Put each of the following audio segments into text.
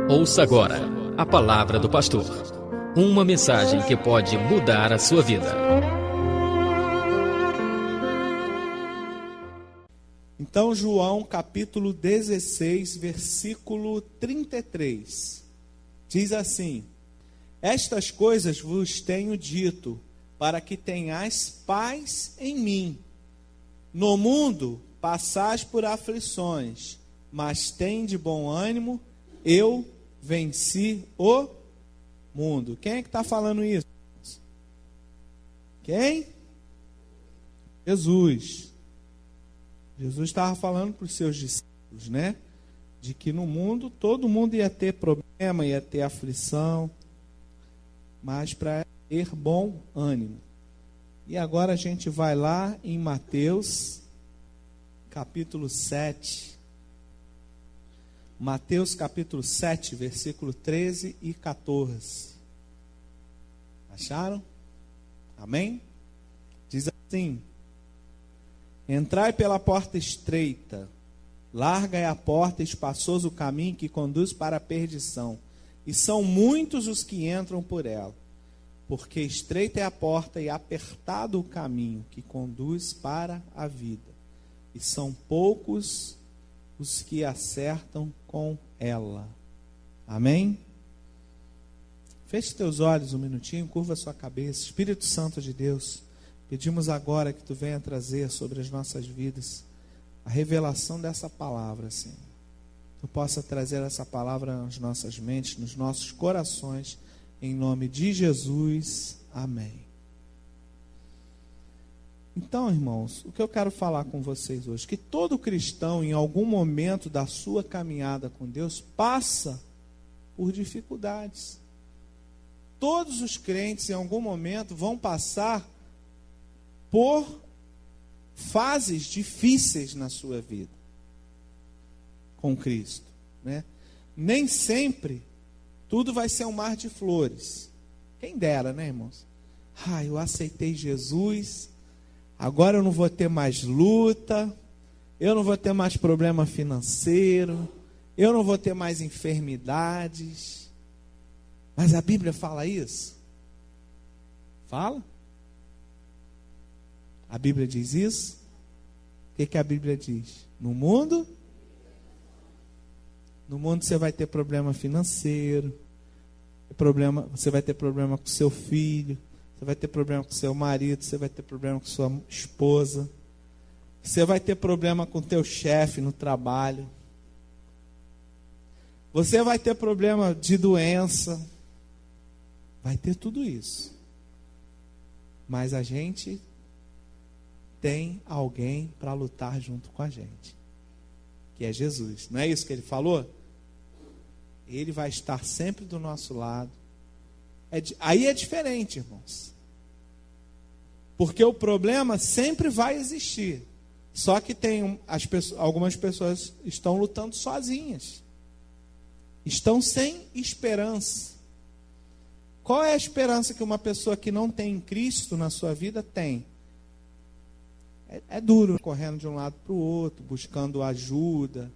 Ouça agora a palavra do pastor. Uma mensagem que pode mudar a sua vida. Então, João capítulo 16, versículo 33. Diz assim: Estas coisas vos tenho dito, para que tenhais paz em mim. No mundo passais por aflições, mas tende bom ânimo, eu venci o mundo. Quem é que está falando isso? Quem? Jesus. Jesus estava falando para os seus discípulos, né? De que no mundo, todo mundo ia ter problema, ia ter aflição, mas para ter bom ânimo. E agora a gente vai lá em Mateus, capítulo 7. Mateus capítulo 7, versículo 13 e 14. Acharam? Amém? Diz assim: Entrai pela porta estreita, larga é a porta e espaçoso o caminho que conduz para a perdição, e são muitos os que entram por ela. Porque estreita é a porta e apertado o caminho que conduz para a vida, e são poucos os que acertam com ela. Amém? Feche teus olhos um minutinho, curva sua cabeça. Espírito Santo de Deus, pedimos agora que Tu venha trazer sobre as nossas vidas a revelação dessa palavra, Senhor. Tu possa trazer essa palavra nas nossas mentes, nos nossos corações, em nome de Jesus. Amém. Então, irmãos, o que eu quero falar com vocês hoje, que todo cristão, em algum momento da sua caminhada com Deus, passa por dificuldades. Todos os crentes, em algum momento, vão passar por fases difíceis na sua vida com Cristo, né? Nem sempre tudo vai ser um mar de flores. Quem dera, né, irmãos? Eu aceitei Jesus, agora eu não vou ter mais luta, eu não vou ter mais problema financeiro, eu não vou ter mais enfermidades. Mas a Bíblia fala isso? Fala? A Bíblia diz isso? O que a Bíblia diz? No mundo você vai ter problema financeiro, você vai ter problema com seu filho, você vai ter problema com seu marido, você vai ter problema com sua esposa, você vai ter problema com teu chefe no trabalho, você vai ter problema de doença, vai ter tudo isso. Mas a gente tem alguém para lutar junto com a gente, que é Jesus. Não é isso que ele falou? Ele vai estar sempre do nosso lado. Aí é diferente, irmãos. Porque o problema sempre vai existir. Só que algumas pessoas estão lutando sozinhas. Estão sem esperança. Qual é a esperança que uma pessoa que não tem Cristo na sua vida tem? É duro, correndo de um lado para o outro, buscando ajuda.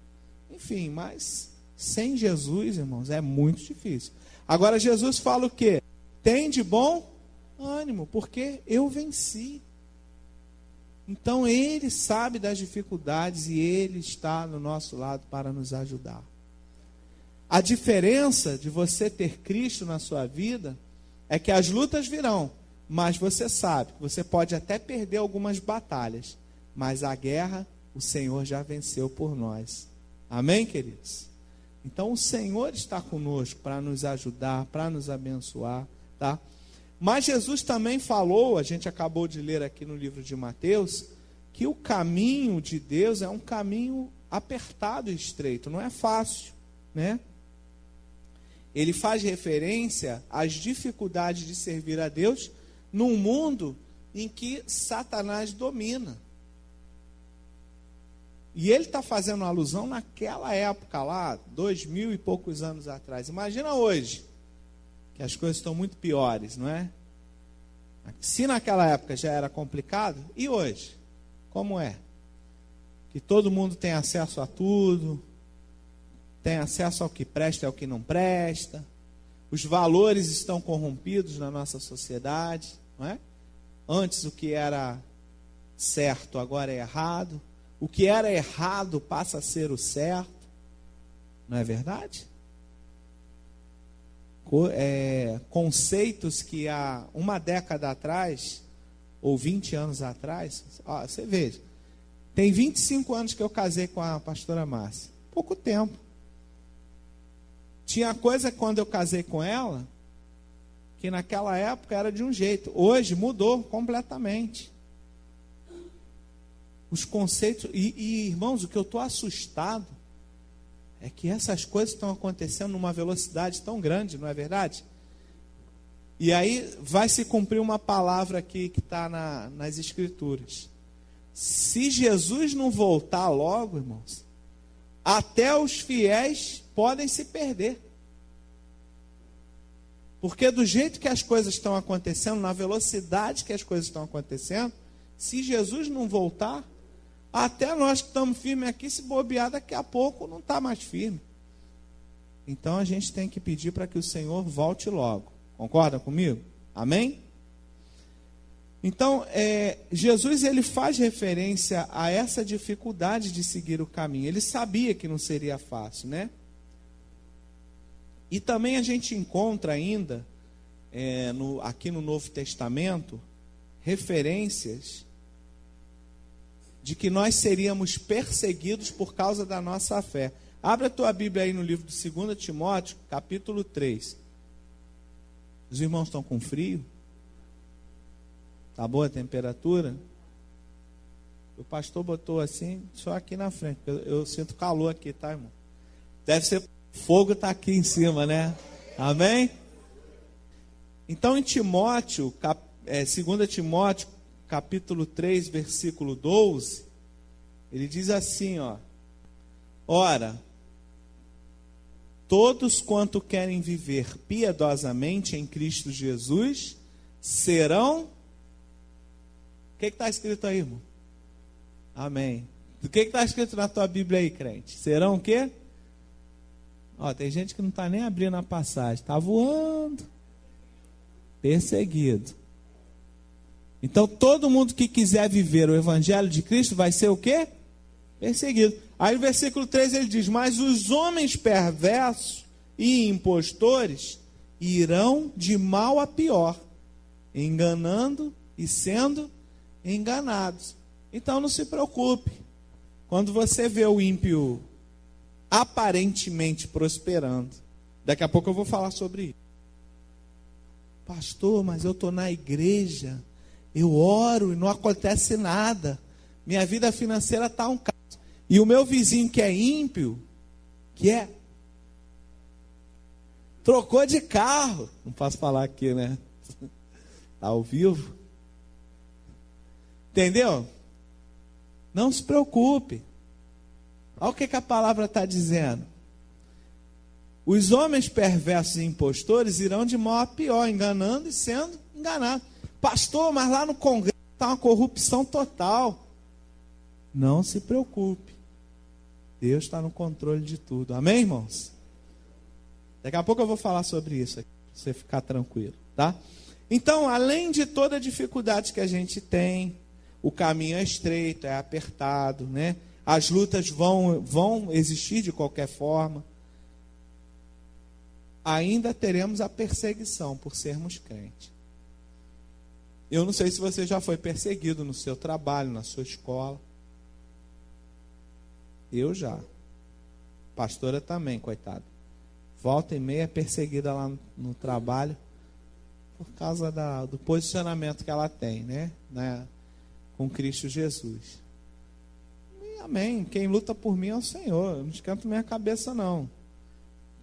Enfim, mas sem Jesus, irmãos, é muito difícil. Agora Jesus fala o quê? Tem de bom ânimo, porque eu venci. Então Ele sabe das dificuldades e Ele está no nosso lado para nos ajudar. A diferença de você ter Cristo na sua vida é que as lutas virão, mas você sabe que você pode até perder algumas batalhas, mas a guerra o Senhor já venceu por nós. Amém, queridos? Então o Senhor está conosco para nos ajudar, para nos abençoar, tá? Mas Jesus também falou, a gente acabou de ler aqui no livro de Mateus, que o caminho de Deus é um caminho apertado e estreito, não é fácil, né? Ele faz referência às dificuldades de servir a Deus num mundo em que Satanás domina. E ele está fazendo alusão naquela época lá, 2000 e poucos anos atrás. Imagina hoje, que as coisas estão muito piores, não é? Se naquela época já era complicado, e hoje? Como é? Que todo mundo tem acesso a tudo, tem acesso ao que presta e ao que não presta. Os valores estão corrompidos na nossa sociedade, não é? Antes o que era certo agora é errado. O que era errado passa a ser o certo. Não é verdade? Conceitos que há uma década atrás, ou 20 anos atrás, ó, você veja, tem 25 anos que eu casei com a pastora Márcia. Pouco tempo. Tinha coisa quando eu casei com ela, que naquela época era de um jeito. Hoje mudou completamente. Os conceitos... E irmãos, o que eu estou assustado é que essas coisas estão acontecendo numa velocidade tão grande, não é verdade? E aí vai se cumprir uma palavra aqui que está nas Escrituras. Se Jesus não voltar logo, irmãos, até os fiéis podem se perder. Porque do jeito que as coisas estão acontecendo, na velocidade que as coisas estão acontecendo, se Jesus não voltar, até nós que estamos firmes aqui, se bobear, daqui a pouco não está mais firme. Então a gente tem que pedir para que o Senhor volte logo. Concorda comigo? Amém? Então, Jesus ele faz referência a essa dificuldade de seguir o caminho. Ele sabia que não seria fácil, né? E também a gente encontra ainda, aqui no Novo Testamento, referências de que nós seríamos perseguidos por causa da nossa fé. Abra a tua Bíblia aí no livro de 2 Timóteo, capítulo 3. Os irmãos estão com frio? Está boa a temperatura? O pastor botou assim, só aqui na frente. Eu sinto calor aqui, tá, irmão? Deve ser, fogo está aqui em cima, né? Amém? Então, em Timóteo, 2 Timóteo, capítulo 3, versículo 12, ele diz assim, ó: ora, todos quanto querem viver piedosamente em Cristo Jesus serão... O que está escrito aí, irmão? Amém. O que está escrito na tua Bíblia aí, crente? Serão o quê? Ó, tem gente que não está nem abrindo a passagem. Está voando. Perseguido. Então, todo mundo que quiser viver o Evangelho de Cristo vai ser o quê? Perseguido. Aí no versículo 3 ele diz: mas os homens perversos e impostores irão de mal a pior, enganando e sendo enganados. Então não se preocupe. Quando você vê o ímpio aparentemente prosperando, daqui a pouco eu vou falar sobre isso. Pastor, mas eu estou na igreja, eu oro e não acontece nada. Minha vida financeira está um caos. E o meu vizinho que é ímpio, trocou de carro. Não posso falar aqui, né? Está ao vivo. Entendeu? Não se preocupe. Olha o que a palavra está dizendo. Os homens perversos e impostores irão de mal a pior, enganando e sendo enganados. Pastor, mas lá no Congresso está uma corrupção total. Não se preocupe. Deus está no controle de tudo. Amém, irmãos? Daqui a pouco eu vou falar sobre isso aqui, para você ficar tranquilo, tá? Então, além de toda a dificuldade que a gente tem, o caminho é estreito, é apertado, né? As lutas vão existir de qualquer forma. Ainda teremos a perseguição por sermos crentes. Eu não sei se você já foi perseguido no seu trabalho, na sua escola. Eu já. Pastora também, coitada. Volta e meia perseguida lá no trabalho por causa do posicionamento que ela tem, né? Com Cristo Jesus. E amém. Quem luta por mim é o Senhor. Eu não esquento minha cabeça, não.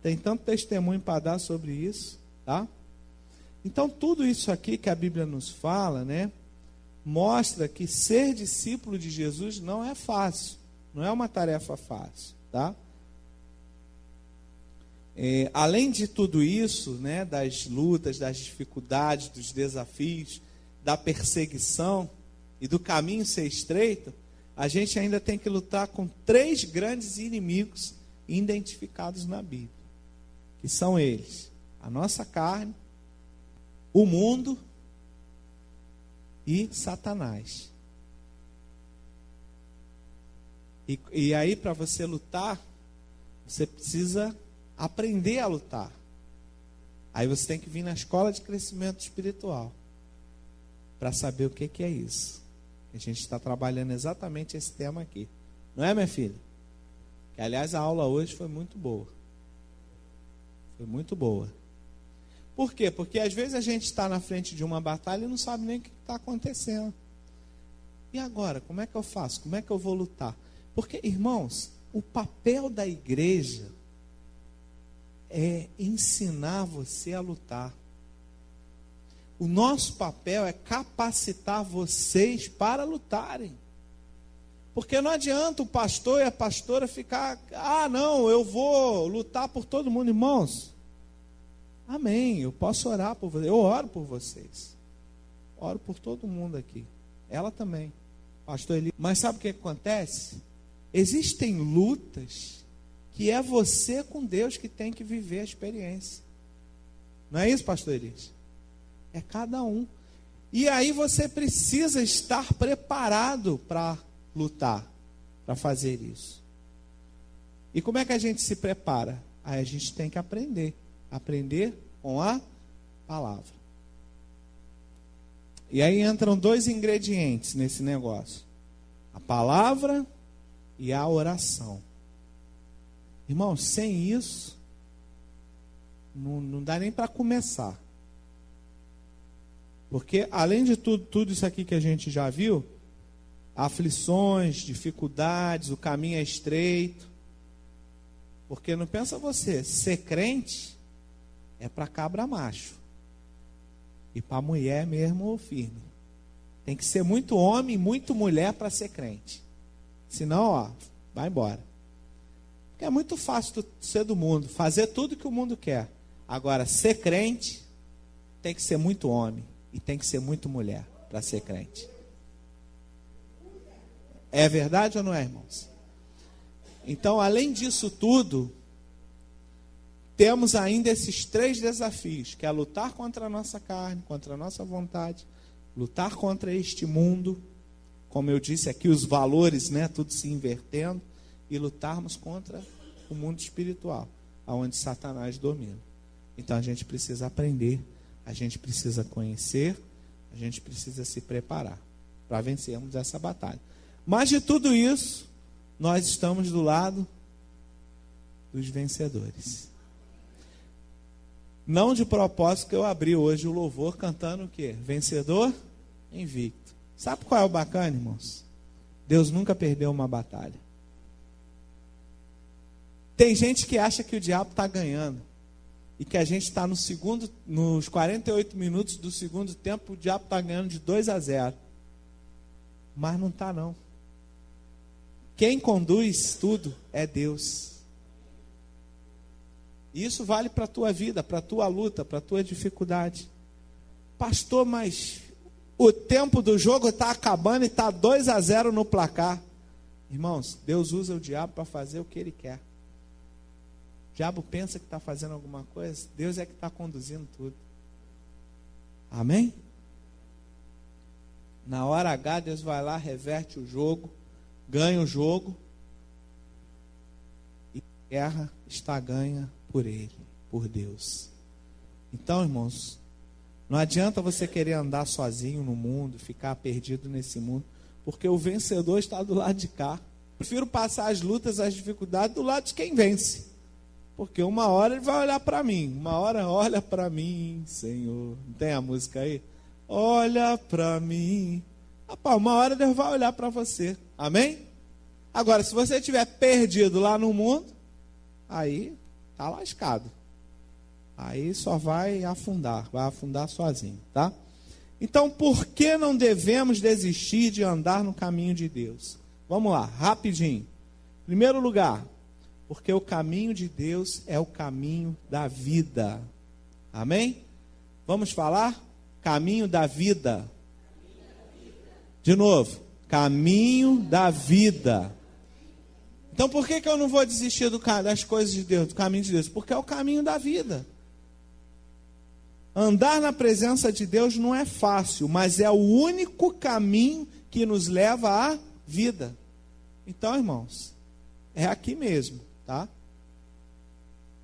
Tem tanto testemunho para dar sobre isso, tá? Então, tudo isso aqui que a Bíblia nos fala, né? Mostra que ser discípulo de Jesus não é fácil. Não é uma tarefa fácil, tá? Além de tudo isso, né, das lutas, das dificuldades, dos desafios, da perseguição e do caminho ser estreito, a gente ainda tem que lutar com 3 grandes inimigos identificados na Bíblia, que são eles: a nossa carne, o mundo e Satanás. E aí, para você lutar, você precisa aprender a lutar. Aí você tem que vir na escola de crescimento espiritual para saber o que é isso. A gente está trabalhando exatamente esse tema aqui. Não é, minha filha? Que, aliás, a aula hoje foi muito boa. Foi muito boa. Por quê? Porque às vezes a gente está na frente de uma batalha e não sabe nem o que está acontecendo. E agora? Como é que eu faço? Como é que eu vou lutar? Porque, irmãos, o papel da igreja é ensinar você a lutar. O nosso papel é capacitar vocês para lutarem. Porque não adianta o pastor e a pastora ficar: não, eu vou lutar por todo mundo. Irmãos, amém, eu posso orar por vocês, eu oro por vocês. Oro por todo mundo aqui. Ela também, pastor Eli. Mas sabe o que acontece? Existem lutas que é você com Deus que tem que viver a experiência. Não é isso, pastor Elias? É cada um. E aí você precisa estar preparado para lutar, para fazer isso. E como é que a gente se prepara? Aí a gente tem que aprender. Aprender com a palavra. E aí entram dois ingredientes nesse negócio: a palavra e a oração. Irmão, sem isso, não dá nem para começar. Porque, além de tudo isso aqui que a gente já viu, aflições, dificuldades, o caminho é estreito. Porque não pensa você, ser crente é para cabra macho. E para mulher mesmo firme. Tem que ser muito homem, muito mulher para ser crente. Senão, vai embora. Porque é muito fácil tu ser do mundo, fazer tudo que o mundo quer. Agora, ser crente tem que ser muito homem e tem que ser muito mulher para ser crente. É verdade ou não é, irmãos? Então, além disso tudo, temos ainda esses 3 desafios, que é lutar contra a nossa carne, contra a nossa vontade, lutar contra este mundo, como eu disse aqui, os valores, tudo se invertendo, e lutarmos contra o mundo espiritual, onde Satanás domina. Então a gente precisa aprender, a gente precisa conhecer, a gente precisa se preparar para vencermos essa batalha. Mas de tudo isso, nós estamos do lado dos vencedores. Não de propósito que eu abri hoje o louvor cantando o quê? Vencedor invicto. Sabe qual é o bacana, irmãos? Deus nunca perdeu uma batalha. Tem gente que acha que o diabo está ganhando. E que a gente está nos 48 minutos do segundo tempo, o diabo está ganhando de 2-0. Mas não está, não. Quem conduz tudo é Deus. E isso vale para a tua vida, para a tua luta, para a tua dificuldade. Pastor, mas o tempo do jogo está acabando e está 2-0 no placar. Irmãos, Deus usa o diabo para fazer o que Ele quer. O diabo pensa que está fazendo alguma coisa, Deus é que está conduzindo tudo. Amém? Na hora H, Deus vai lá, reverte o jogo, ganha o jogo, e a guerra está ganha por Ele, por Deus. Então, irmãos, não adianta você querer andar sozinho no mundo, ficar perdido nesse mundo, porque o vencedor está do lado de cá. Prefiro passar as lutas, as dificuldades do lado de quem vence. Porque uma hora ele vai olhar para mim. Uma hora, olha para mim, Senhor. Não tem a música aí? Olha para mim. Rapaz, uma hora Deus vai olhar para você. Amém? Agora, se você estiver perdido lá no mundo, aí está lascado. Aí só vai afundar sozinho, tá? Então, por que não devemos desistir de andar no caminho de Deus? Vamos lá, rapidinho. Em primeiro lugar, porque o caminho de Deus é o caminho da vida. Amém? Vamos falar? Caminho da vida. De novo, caminho da vida. Então por que eu não vou desistir das coisas de Deus, do caminho de Deus? Porque é o caminho da vida. Andar na presença de Deus não é fácil, mas é o único caminho que nos leva à vida. Então, irmãos, é aqui mesmo, tá?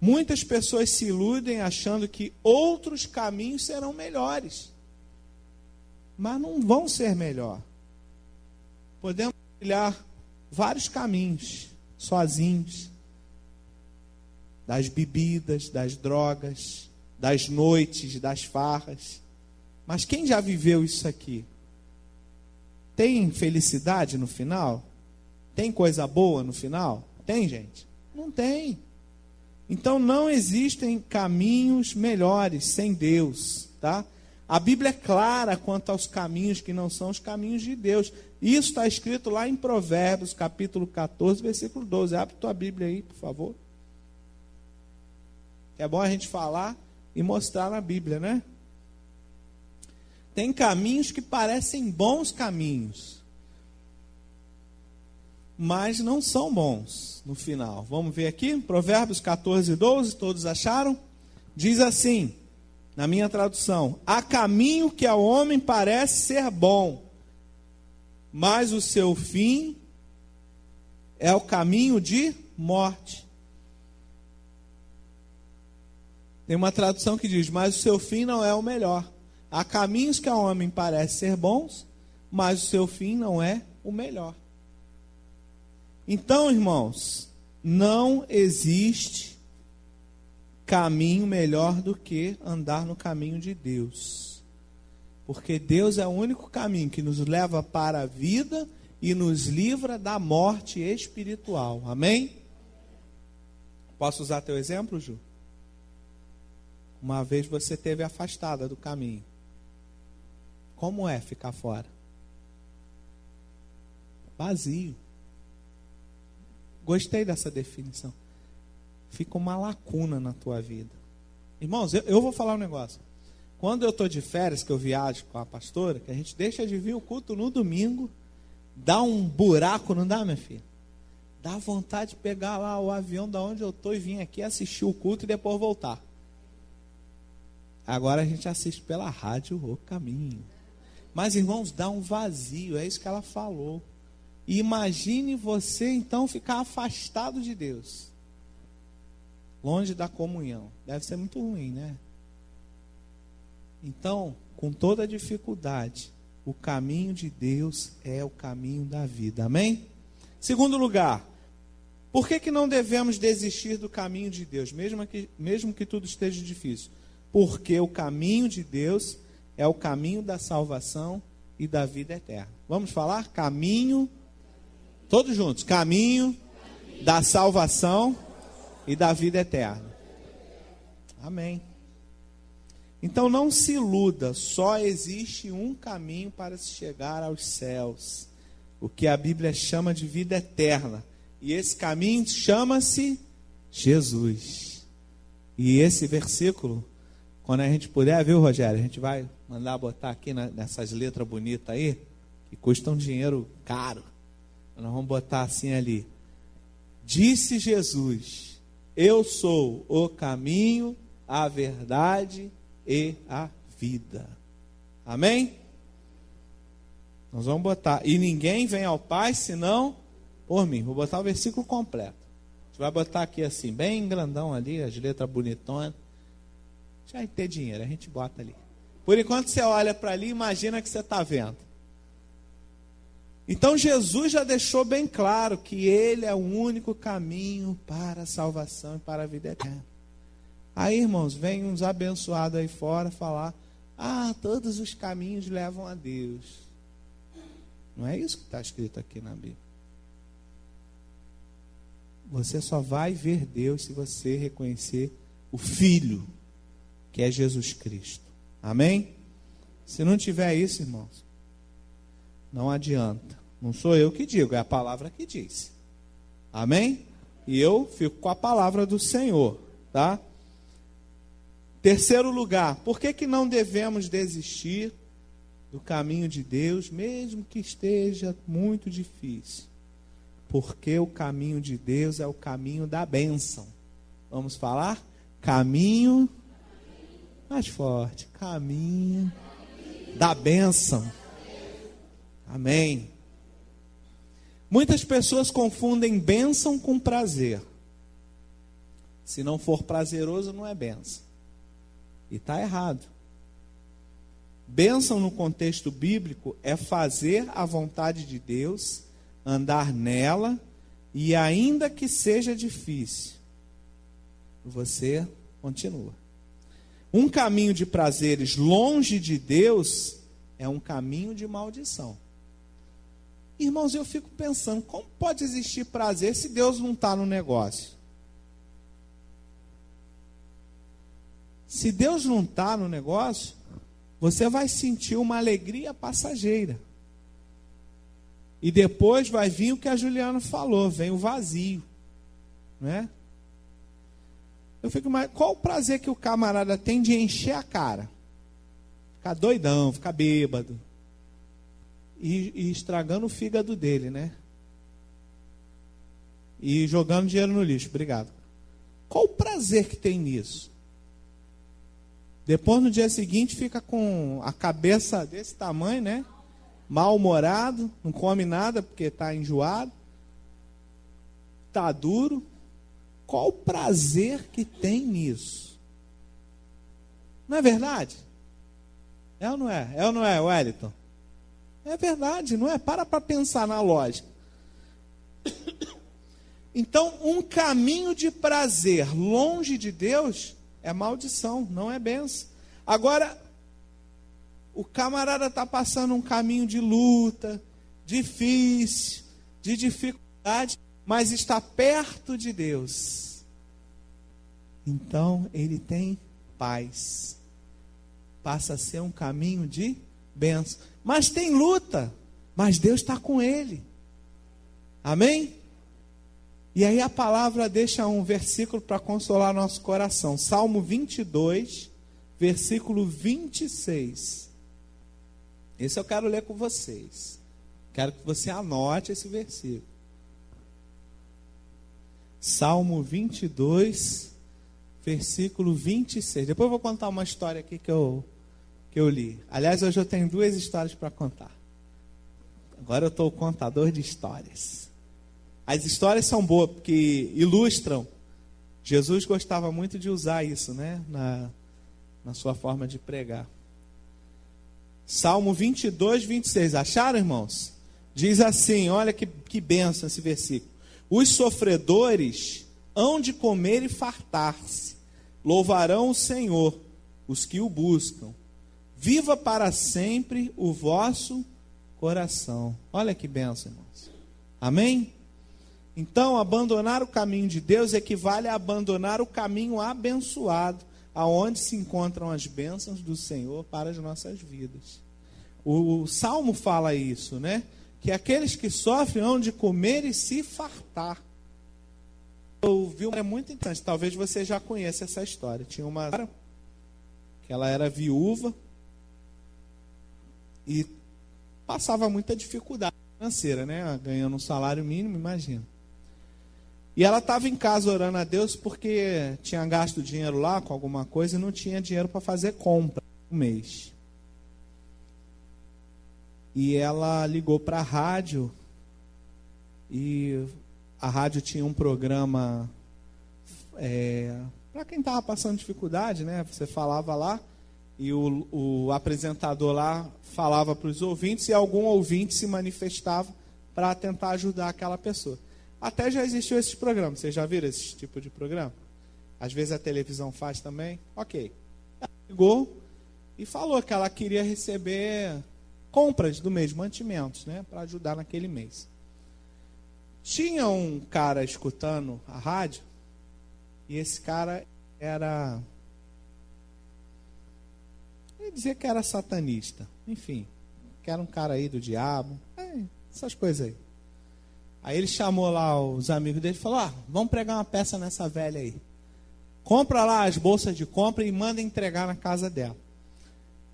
Muitas pessoas se iludem achando que outros caminhos serão melhores. Mas não vão ser melhor. Podemos trilhar vários caminhos, sozinhos. Das bebidas, das drogas, das noites, das farras. Mas quem já viveu isso aqui? Tem felicidade no final? Tem coisa boa no final? Tem, gente? Não tem. Então não existem caminhos melhores sem Deus, tá? A Bíblia é clara quanto aos caminhos que não são os caminhos de Deus. Isso está escrito lá em Provérbios, capítulo 14, versículo 12. Abre tua Bíblia aí, por favor. É bom a gente falar e mostrar na Bíblia, né? Tem caminhos que parecem bons caminhos, mas não são bons no final. Vamos ver aqui, Provérbios 14, 12, todos acharam? Diz assim, na minha tradução: há caminho que ao homem parece ser bom, mas o seu fim é o caminho de morte. Tem uma tradução que diz, mas o seu fim não é o melhor. Há caminhos que ao homem parece ser bons, mas o seu fim não é o melhor. Então, irmãos, não existe caminho melhor do que andar no caminho de Deus. Porque Deus é o único caminho que nos leva para a vida e nos livra da morte espiritual. Amém? Posso usar teu exemplo, Ju? Uma vez você esteve afastada do caminho. Como é ficar fora? Vazio. Gostei dessa definição. Fica uma lacuna na tua vida. Irmãos, eu vou falar um negócio. Quando eu estou de férias, que eu viajo com a pastora, que a gente deixa de vir o culto no domingo, dá um buraco, não dá, minha filha? Dá vontade de pegar lá o avião da onde eu estou e vir aqui assistir o culto e depois voltar. Agora a gente assiste pela rádio o caminho. Mas, irmãos, dá um vazio, é isso que ela falou. E imagine você, então, ficar afastado de Deus. Longe da comunhão. Deve ser muito ruim, né? Então, com toda dificuldade, o caminho de Deus é o caminho da vida. Amém? Segundo lugar, por que não devemos desistir do caminho de Deus, mesmo que tudo esteja difícil? Porque o caminho de Deus é o caminho da salvação e da vida eterna. Vamos falar? Caminho, todos juntos, caminho da salvação e da vida eterna. Amém. Então não se iluda, só existe um caminho para se chegar aos céus, o que a Bíblia chama de vida eterna. E esse caminho chama-se Jesus. E esse versículo, quando a gente puder, viu, Rogério? A gente vai mandar botar aqui nessas letras bonitas aí, que custam dinheiro caro. Nós vamos botar assim ali. Disse Jesus, eu sou o caminho, a verdade e a vida. Amém? Nós vamos botar. E ninguém vem ao Pai senão por mim. Vou botar o versículo completo. A gente vai botar aqui assim, bem grandão ali, as letras bonitonas. Já vai ter dinheiro, a gente bota ali. Por enquanto você olha para ali, imagina que você está vendo. Então Jesus já deixou bem claro que Ele é o único caminho para a salvação e para a vida eterna. Aí, irmãos, vem uns abençoados aí fora falar, todos os caminhos levam a Deus. Não é isso que está escrito aqui na Bíblia. Você só vai ver Deus se você reconhecer o Filho, que é Jesus Cristo. Amém? Se não tiver isso, irmãos, não adianta. Não sou eu que digo, é a palavra que diz. Amém? E eu fico com a palavra do Senhor, tá? Terceiro lugar, por que não devemos desistir do caminho de Deus, mesmo que esteja muito difícil? Porque o caminho de Deus é o caminho da bênção. Vamos falar? Caminho, mais forte, caminho da bênção. Amém. Muitas pessoas confundem bênção com prazer. Se não for prazeroso, não é bênção. E está errado. Bênção no contexto bíblico é fazer a vontade de Deus, andar nela, e ainda que seja difícil, você continua. Um caminho de prazeres longe de Deus é um caminho de maldição. Irmãos, eu fico pensando, como pode existir prazer se Deus não está no negócio? Se Deus não está no negócio, você vai sentir uma alegria passageira. E depois vai vir o que a Juliana falou, vem o vazio. Né? Eu fico imaginando, qual o prazer que o camarada tem de encher a cara? Ficar doidão, ficar bêbado. E estragando o fígado dele, né? E jogando dinheiro no lixo, obrigado. Qual o prazer que tem nisso? Depois, no dia seguinte, fica com a cabeça desse tamanho, né? Mal-humorado, não come nada porque está enjoado, está duro. Qual o prazer que tem nisso? Não é verdade? É ou não é? É ou não é, Wellington? É verdade, não é? Para pensar na lógica. Então, um caminho de prazer longe de Deus é maldição, não é bênção. Agora, o camarada está passando um caminho de luta, difícil, de dificuldade, mas está perto de Deus. Então, ele tem paz. Passa a ser um caminho de bênção. Mas tem luta, mas Deus está com ele. Amém? E aí a palavra deixa um versículo para consolar nosso coração. Salmo 22, versículo 26. Esse eu quero ler com vocês. Quero que você anote esse versículo. Salmo 22, versículo 26. Depois eu vou contar uma história aqui que eu li. Aliás, hoje eu tenho 2 histórias para contar. Agora eu estou o contador de histórias. As histórias são boas, porque ilustram. Jesus gostava muito de usar isso, né? Na sua forma de pregar. Salmo 22, 26. Acharam, irmãos? Diz assim, olha que bênção esse versículo. Os sofredores hão de comer e fartar-se. Louvarão o Senhor, os que o buscam. Viva para sempre o vosso coração. Olha que bênção, irmãos. Amém? Então, abandonar o caminho de Deus equivale a abandonar o caminho abençoado, aonde se encontram as bênçãos do Senhor para as nossas vidas. O Salmo fala isso, né? Que aqueles que sofrem hão de comer e se fartar. Eu vi uma muito interessante, talvez você já conheça essa história. Tinha uma que ela era viúva e passava muita dificuldade financeira, né? Ganhando um salário mínimo, imagina. E ela estava em casa orando a Deus porque tinha gasto dinheiro lá com alguma coisa e não tinha dinheiro para fazer compra no mês. E ela ligou para a rádio e a rádio tinha um programa para quem estava passando dificuldade, né? Você falava lá e o apresentador lá falava para os ouvintes e algum ouvinte se manifestava para tentar ajudar aquela pessoa. Até já existiu esses programas. Vocês já viram esse tipo de programa? Às vezes a televisão faz também. Ok. Ela ligou e falou que ela queria receber compras do mês, mantimentos, né? Para ajudar naquele mês. Tinha um cara escutando a rádio e esse cara era... Eu ia dizer que era satanista. Enfim, que era um cara aí do diabo. Essas coisas aí. Aí ele chamou lá os amigos dele e falou, vamos pregar uma peça nessa velha aí. Compra lá as bolsas de compra e manda entregar na casa dela.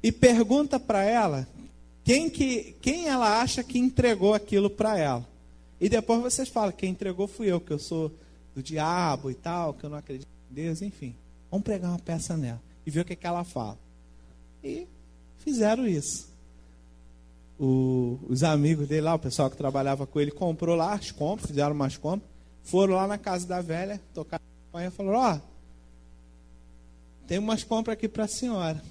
E pergunta para ela quem ela acha que entregou aquilo para ela. E depois vocês falam, quem entregou fui eu, que eu sou do diabo e tal, que eu não acredito em Deus, enfim. Vamos pregar uma peça nela e ver o que ela fala. E fizeram isso. Os amigos dele lá, o pessoal que trabalhava com ele, comprou lá as compras, fizeram umas compras, foram lá na casa da velha, tocaram a campanha e falaram, ó, tem umas compras aqui para a senhora.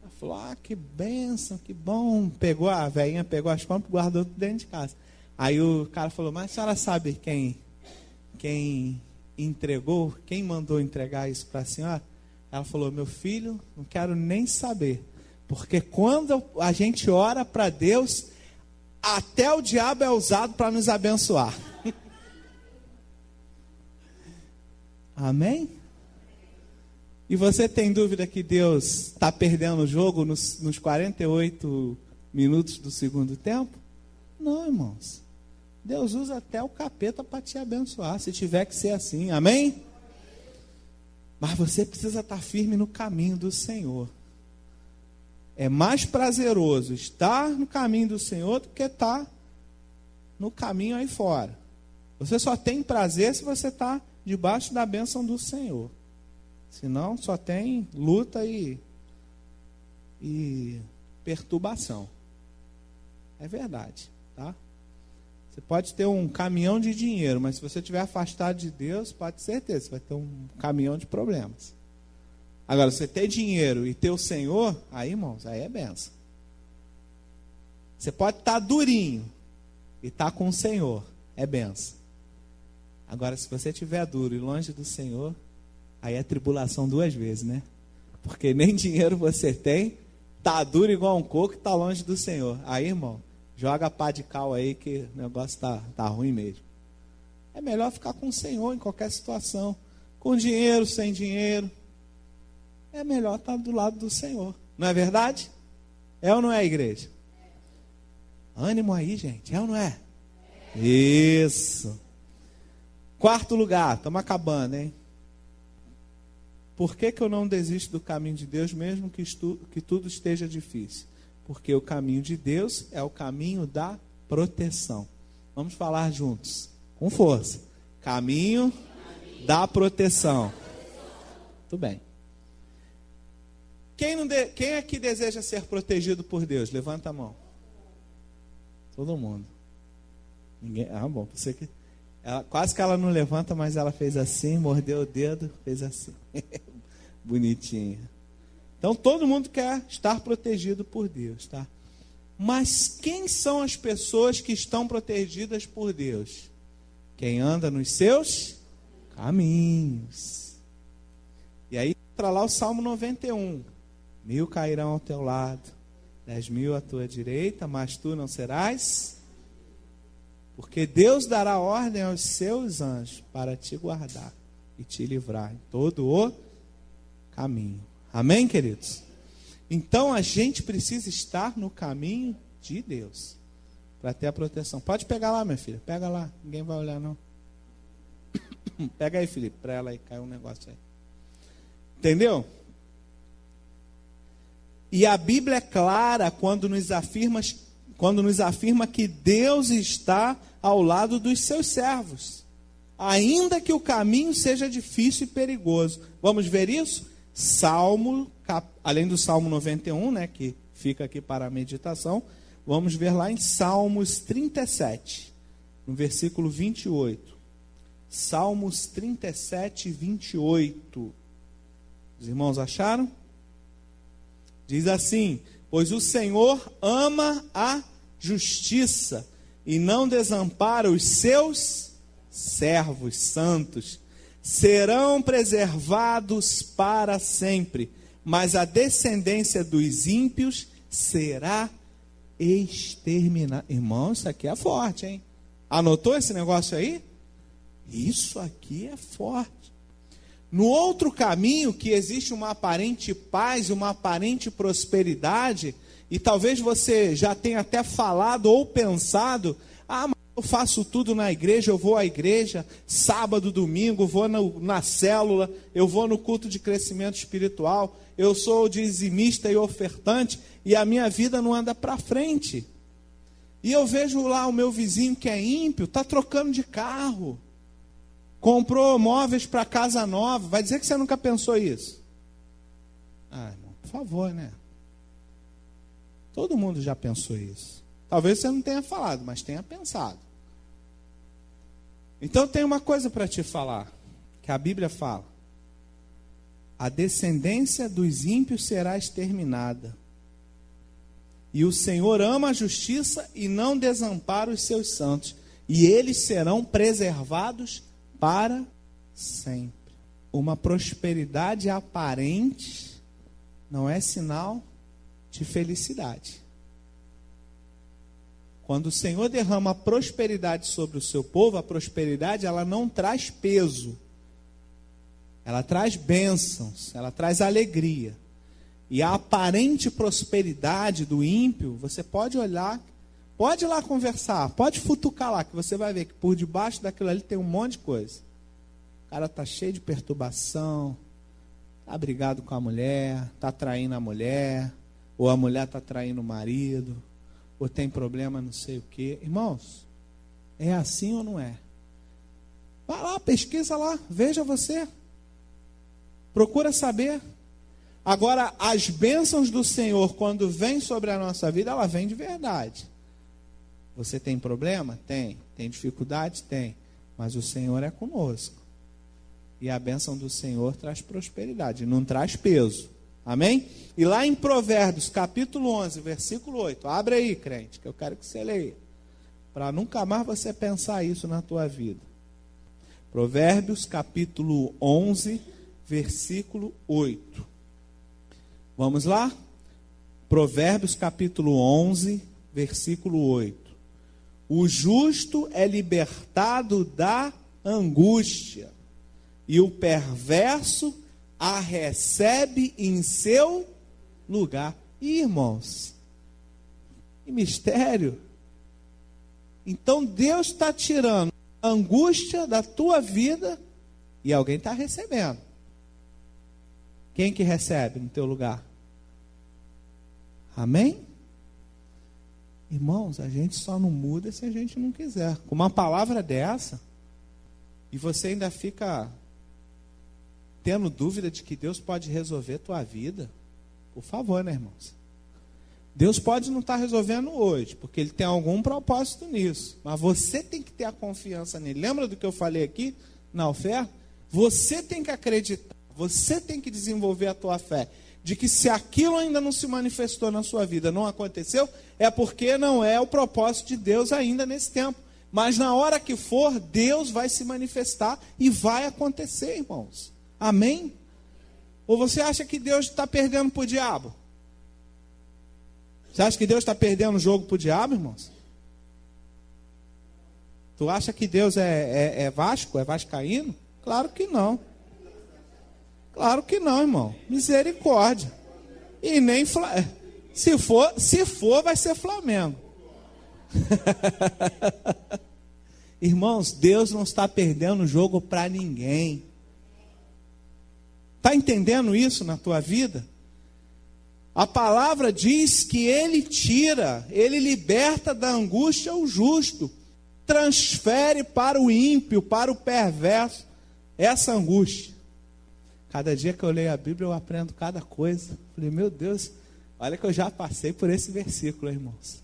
Ela falou, que bênção, que bom. A velhinha pegou as compras e guardou tudo dentro de casa. Aí o cara falou, mas a senhora sabe quem entregou, quem mandou entregar isso para a senhora? Ela falou, meu filho, não quero nem saber. Porque quando a gente ora para Deus, até o diabo é usado para nos abençoar. Amém? E você tem dúvida que Deus está perdendo o jogo nos 48 minutos do segundo tempo? Não, irmãos. Deus usa até o capeta para te abençoar, se tiver que ser assim. Amém? Mas você precisa estar firme no caminho do Senhor. É mais prazeroso estar no caminho do Senhor do que estar no caminho aí fora. Você só tem prazer se você está debaixo da bênção do Senhor. Senão só tem luta e perturbação. É verdade, tá? Você pode ter um caminhão de dinheiro, mas se você estiver afastado de Deus, pode ter certeza, você vai ter um caminhão de problemas. Agora, você ter dinheiro e ter o Senhor, aí, irmãos, aí é benção. Você pode estar durinho e estar com o Senhor, é benção. Agora, se você estiver duro e longe do Senhor, aí é tribulação duas vezes, né? Porque nem dinheiro você tem, tá duro igual um coco e tá longe do Senhor. Aí, irmão, joga pá de cal aí que o negócio tá ruim mesmo. É melhor ficar com o Senhor em qualquer situação. Com dinheiro, sem dinheiro. É melhor estar do lado do Senhor. Não é verdade? É ou não é, igreja? Ânimo aí, gente. É ou não é? Isso. Quarto lugar. Estamos acabando, hein? Por que eu não desisto do caminho de Deus, mesmo que tudo esteja difícil? Porque o caminho de Deus é o caminho da proteção. Vamos falar juntos, com força. Caminho da proteção. Muito bem. Quem aqui deseja ser protegido por Deus? Levanta a mão. Todo mundo. Ninguém. Bom, você que. Quase que ela não levanta, mas ela fez assim, mordeu o dedo, fez assim. Bonitinha. Então todo mundo quer estar protegido por Deus, tá? Mas quem são as pessoas que estão protegidas por Deus? Quem anda nos seus caminhos. E aí entra lá o Salmo 91. 1000 cairão ao teu lado, 10.000 à tua direita, mas tu não serás. Porque Deus dará ordem aos seus anjos para te guardar e te livrar em todo o caminho. Amém, queridos? Então a gente precisa estar no caminho de Deus para ter a proteção. Pode pegar lá, minha filha. Pega lá. Ninguém vai olhar, não. Pega aí, Felipe, para ela aí. Caiu um negócio aí. Entendeu? E a Bíblia é clara quando nos afirma que Deus está ao lado dos seus servos, ainda que o caminho seja difícil e perigoso. Vamos ver isso? Além do Salmo 91, né, que fica aqui para a meditação, vamos ver lá em Salmos 37, no versículo 28. Salmos 37, 28. Os irmãos acharam? Diz assim: pois o Senhor ama a justiça e não desampara os seus servos santos. Serão preservados para sempre, mas a descendência dos ímpios será exterminada. Irmão, isso aqui é forte, hein? Anotou esse negócio aí? Isso aqui é forte. No outro caminho, que existe uma aparente paz, uma aparente prosperidade, e talvez você já tenha até falado ou pensado, mas eu faço tudo na igreja, eu vou à igreja, sábado, domingo, vou na célula, eu vou no culto de crescimento espiritual, eu sou dizimista e ofertante, e a minha vida não anda para frente. E eu vejo lá o meu vizinho que é ímpio, está trocando de carro. Comprou móveis para casa nova. Vai dizer que você nunca pensou isso? Ah, irmão, por favor, né? Todo mundo já pensou isso. Talvez você não tenha falado, mas tenha pensado. Então tem uma coisa para te falar, que a Bíblia fala. A descendência dos ímpios será exterminada. E o Senhor ama a justiça e não desampara os seus santos. E eles serão preservados para sempre. Uma prosperidade aparente não é sinal de felicidade. Quando o Senhor derrama prosperidade sobre o seu povo, a prosperidade ela não traz peso. Ela traz bênçãos, ela traz alegria. E a aparente prosperidade do ímpio, você pode olhar, pode ir lá conversar, pode futucar lá, que você vai ver que por debaixo daquilo ali tem um monte de coisa. O cara está cheio de perturbação, está brigado com a mulher, está traindo a mulher, ou a mulher está traindo o marido, ou tem problema não sei o quê. Irmãos, é assim ou não é? Vai lá, pesquisa lá, veja você. Procura saber. Agora, as bênçãos do Senhor, quando vêm sobre a nossa vida, ela vem de verdade. Você tem problema? Tem. Tem dificuldade? Tem. Mas o Senhor é conosco. E a bênção do Senhor traz prosperidade, não traz peso. Amém? E lá em Provérbios, capítulo 11, versículo 8. Abre aí, crente, que eu quero que você leia. Para nunca mais você pensar isso na tua vida. Provérbios, capítulo 11, versículo 8. Vamos lá? Provérbios, capítulo 11, versículo 8. O justo é libertado da angústia, e o perverso a recebe em seu lugar. Irmãos, que mistério. Então Deus está tirando a angústia da tua vida e alguém está recebendo. Quem que recebe no teu lugar? Amém? Irmãos, a gente só não muda se a gente não quiser. Com uma palavra dessa, e você ainda fica tendo dúvida de que Deus pode resolver a tua vida, por favor, né, irmãos? Deus pode não estar resolvendo hoje, porque Ele tem algum propósito nisso, mas você tem que ter a confiança nele. Lembra do que eu falei aqui na oferta? Você tem que acreditar, você tem que desenvolver a tua fé, de que se aquilo ainda não se manifestou na sua vida, não aconteceu, é porque não é o propósito de Deus ainda nesse tempo. Mas na hora que for, Deus vai se manifestar e vai acontecer, irmãos. Amém? Ou você acha que Deus está perdendo para o diabo? Você acha que Deus está perdendo o jogo para o diabo, irmãos? Tu acha que Deus é Vasco, é vascaíno? Claro que não. Claro que não, irmão. Misericórdia. E nem se for, vai ser Flamengo. Irmãos, Deus não está perdendo o jogo para ninguém. Está entendendo isso na tua vida? A palavra diz que Ele tira, Ele liberta da angústia o justo, transfere para o ímpio, para o perverso, essa angústia. Cada dia que eu leio a Bíblia, eu aprendo cada coisa. Falei, meu Deus, olha que eu já passei por esse versículo, irmãos.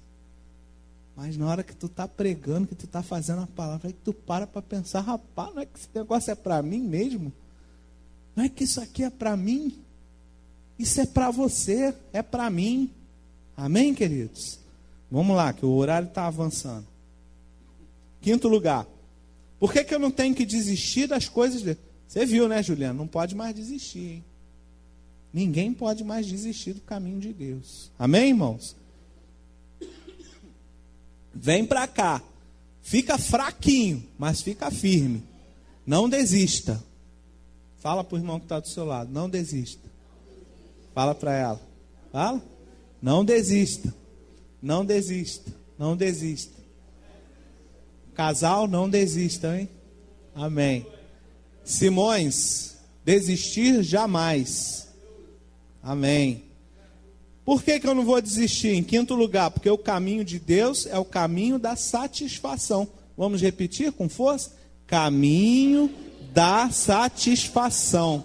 Mas na hora que tu está pregando, que tu está fazendo a palavra, aí que tu para pensar, rapaz, não é que esse negócio é para mim mesmo? Não é que isso aqui é para mim? Isso é para você, é para mim. Amém, queridos? Vamos lá, que o horário está avançando. Quinto lugar. Por que eu não tenho que desistir das coisas de... Você viu, né, Juliana? Não pode mais desistir, hein? Ninguém pode mais desistir do caminho de Deus. Amém, irmãos? Vem para cá. Fica fraquinho, mas fica firme. Não desista. Fala para o irmão que está do seu lado. Não desista. Fala para ela. Fala. Não desista. Não desista. Não desista. Casal, não desista, hein? Amém. Simões, desistir jamais. Amém. Por que eu não vou desistir? Em quinto lugar, porque o caminho de Deus é o caminho da satisfação. Vamos repetir com força? Caminho da satisfação.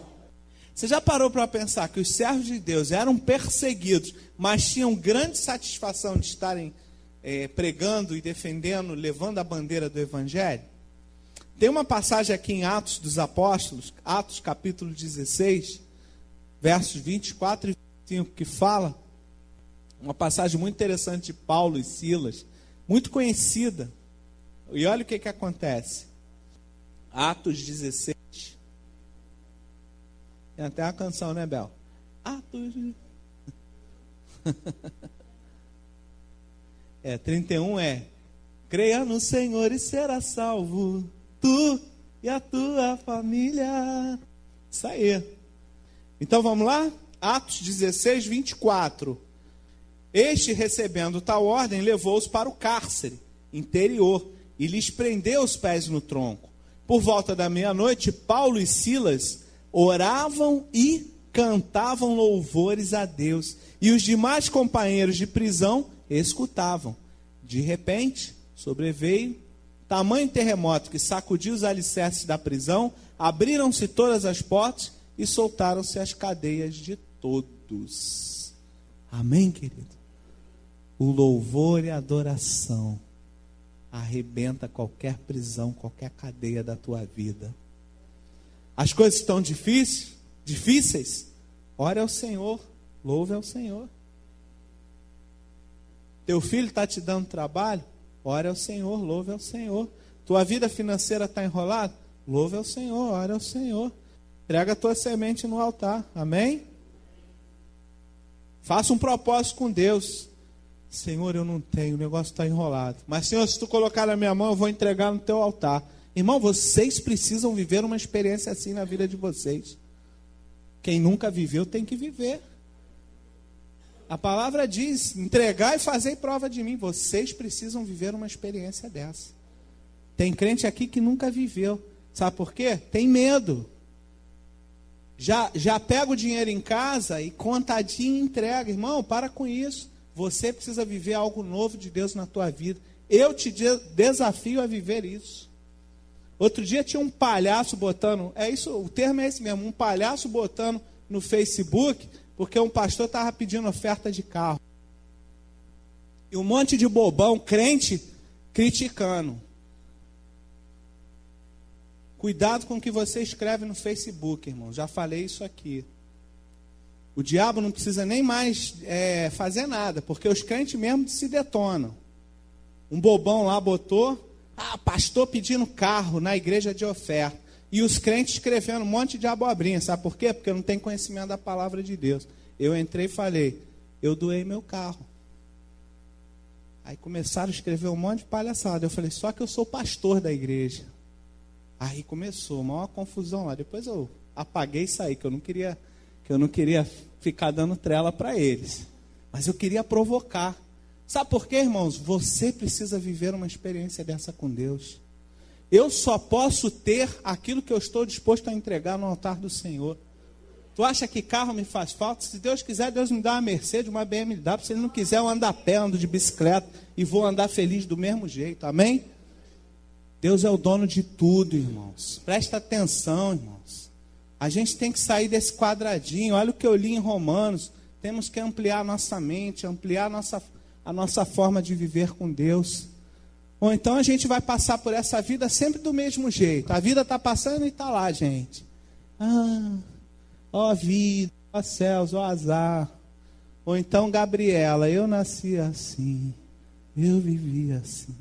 Você já parou para pensar que os servos de Deus eram perseguidos, mas tinham grande satisfação de estarem pregando e defendendo, levando a bandeira do Evangelho? Tem uma passagem aqui em Atos dos Apóstolos, Atos capítulo 16, versos 24 e 25, que fala, uma passagem muito interessante de Paulo e Silas, muito conhecida. E olha o que acontece. Atos 16. Tem até uma canção, né, Bel? Atos. 31 creia no Senhor e será salvo, tu e a tua família. Isso aí. Então vamos lá? Atos 16, 24. Este, recebendo tal ordem, levou-os para o cárcere interior e lhes prendeu os pés no tronco. Por volta da meia-noite, Paulo e Silas oravam e cantavam louvores a Deus. E os demais companheiros de prisão escutavam. De repente, sobreveio tamanho terremoto que sacudiu os alicerces da prisão, abriram-se todas as portas e soltaram-se as cadeias de todos. Amém, querido? O louvor e a adoração arrebenta qualquer prisão, qualquer cadeia da tua vida. As coisas estão difíceis? Ore ao Senhor, louve ao Senhor. Teu filho está te dando trabalho? Ore ao Senhor, louve ao Senhor. Tua vida financeira está enrolada? Louve ao Senhor, ore ao Senhor. Entrega a tua semente no altar, amém? Faça um propósito com Deus. Senhor, eu não tenho, o negócio está enrolado. Mas, Senhor, se tu colocar na minha mão, eu vou entregar no teu altar. Irmão, vocês precisam viver uma experiência assim na vida de vocês. Quem nunca viveu tem que viver. A palavra diz, entregar e fazer prova de mim. Vocês precisam viver uma experiência dessa. Tem crente aqui que nunca viveu. Sabe por quê? Tem medo. Já pega o dinheiro em casa e contadinho entrega. Irmão, para com isso. Você precisa viver algo novo de Deus na tua vida. Eu te desafio a viver isso. Outro dia tinha um palhaço botando, o termo é esse mesmo, um palhaço botando no Facebook, porque um pastor estava pedindo oferta de carro. E um monte de bobão, crente, criticando. Cuidado com o que você escreve no Facebook, irmão. Já falei isso aqui. O diabo não precisa nem mais fazer nada, porque os crentes mesmo se detonam. Um bobão lá botou, pastor pedindo carro na igreja de oferta. E os crentes escrevendo um monte de abobrinha. Sabe por quê? Porque não tem conhecimento da palavra de Deus. Eu entrei e falei, eu doei meu carro. Aí começaram a escrever um monte de palhaçada. Eu falei, só que eu sou pastor da igreja. Aí começou, uma confusão lá. Depois eu apaguei e saí, que eu não queria ficar dando trela para eles. Mas eu queria provocar. Sabe por quê, irmãos? Você precisa viver uma experiência dessa com Deus. Eu só posso ter aquilo que eu estou disposto a entregar no altar do Senhor. Tu acha que carro me faz falta? Se Deus quiser, Deus me dá uma Mercedes, uma BMW. Se Ele não quiser, eu ando a pé, ando de bicicleta e vou andar feliz do mesmo jeito. Amém? Deus é o dono de tudo, irmãos. Presta atenção, irmãos. A gente tem que sair desse quadradinho. Olha o que eu li em Romanos. Temos que ampliar a nossa mente, ampliar a nossa forma de viver com Deus. Ou então a gente vai passar por essa vida sempre do mesmo jeito. A vida está passando e está lá, gente. Ó vida, ó céus, ó azar. Ou então, Gabriela, eu nasci assim, eu vivi assim.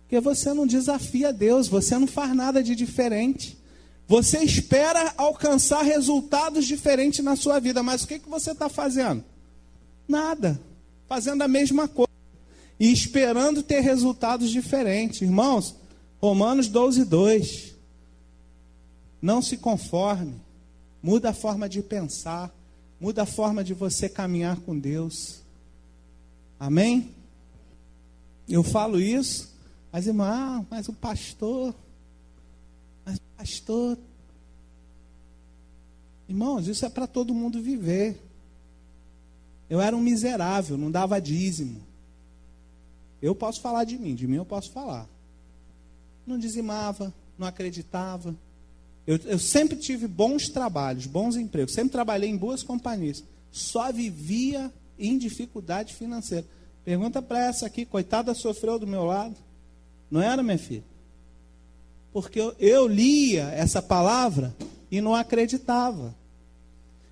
Porque você não desafia Deus, você não faz nada de diferente. Você espera alcançar resultados diferentes na sua vida, mas o que você está fazendo? Nada. Fazendo a mesma coisa. E esperando ter resultados diferentes. Irmãos, Romanos 12, 2. Não se conforme. Muda a forma de pensar. Muda a forma de você caminhar com Deus. Amém? Eu falo isso, mas irmão, mas o pastor... Irmãos, isso é para todo mundo viver. Eu era um miserável, não dava dízimo. Eu posso falar de mim eu posso falar. Não dizimava, não acreditava. Eu sempre tive bons trabalhos, bons empregos. Sempre trabalhei em boas companhias. Só vivia em dificuldade financeira. Pergunta para essa aqui, coitada, sofreu do meu lado. Não era, minha filha? Porque eu lia essa palavra e não acreditava.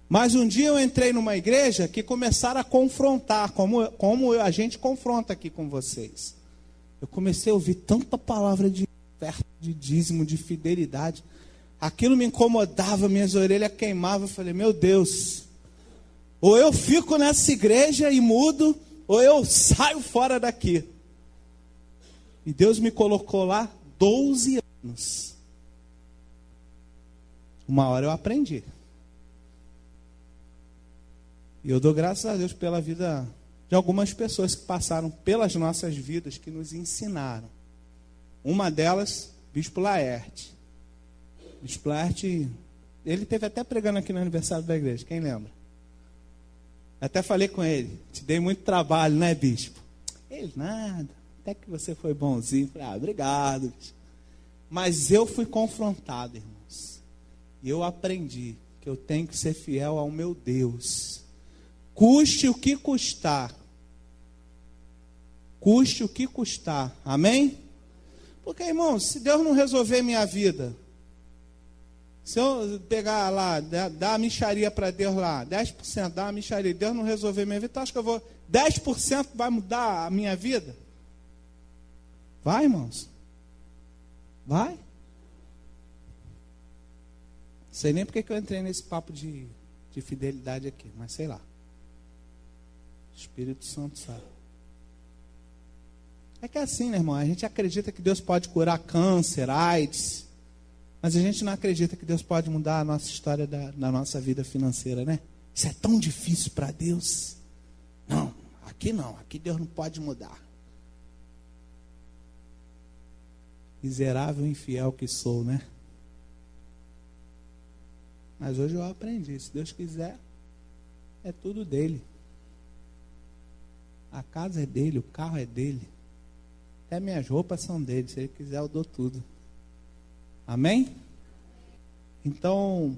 Mas um dia eu entrei numa igreja que começaram a confrontar, como a gente confronta aqui com vocês. Eu comecei a ouvir tanta palavra de oferta, de dízimo, de fidelidade. Aquilo me incomodava, minhas orelhas queimavam. Eu falei, meu Deus, ou eu fico nessa igreja e mudo, ou eu saio fora daqui. E Deus me colocou lá 12 anos. Uma hora eu aprendi. E eu dou graças a Deus pela vida de algumas pessoas que passaram pelas nossas vidas, que nos ensinaram. Uma delas, Bispo Laerte. Bispo Laerte, ele teve até pregando aqui no aniversário da igreja, quem lembra? Até falei com ele, te dei muito trabalho, né, Bispo? Ele, nada, até que você foi bonzinho. Falei, obrigado, Bispo. Mas eu fui confrontado, irmãos. E eu aprendi que eu tenho que ser fiel ao meu Deus. Custe o que custar. Custe o que custar. Amém? Porque, irmãos, se Deus não resolver minha vida, se eu pegar lá, dar a mixaria para Deus lá, 10%, dar a mixaria, Deus não resolver minha vida, tu acha que eu vou, 10% vai mudar a minha vida? Vai, irmãos? Vai? Sei nem porque que eu entrei nesse papo de fidelidade aqui, mas sei lá. Espírito Santo sabe. É que é assim, né, irmão? A gente acredita que Deus pode curar câncer, AIDS, mas a gente não acredita que Deus pode mudar a nossa história da nossa vida financeira, né? Isso é tão difícil para Deus. Não, aqui Deus não pode mudar. Miserável e infiel que sou, né? Mas hoje eu aprendi, se Deus quiser, é tudo dele. A casa é dele, o carro é dele. Até minhas roupas são dele. Se ele quiser, eu dou tudo. Amém? Então,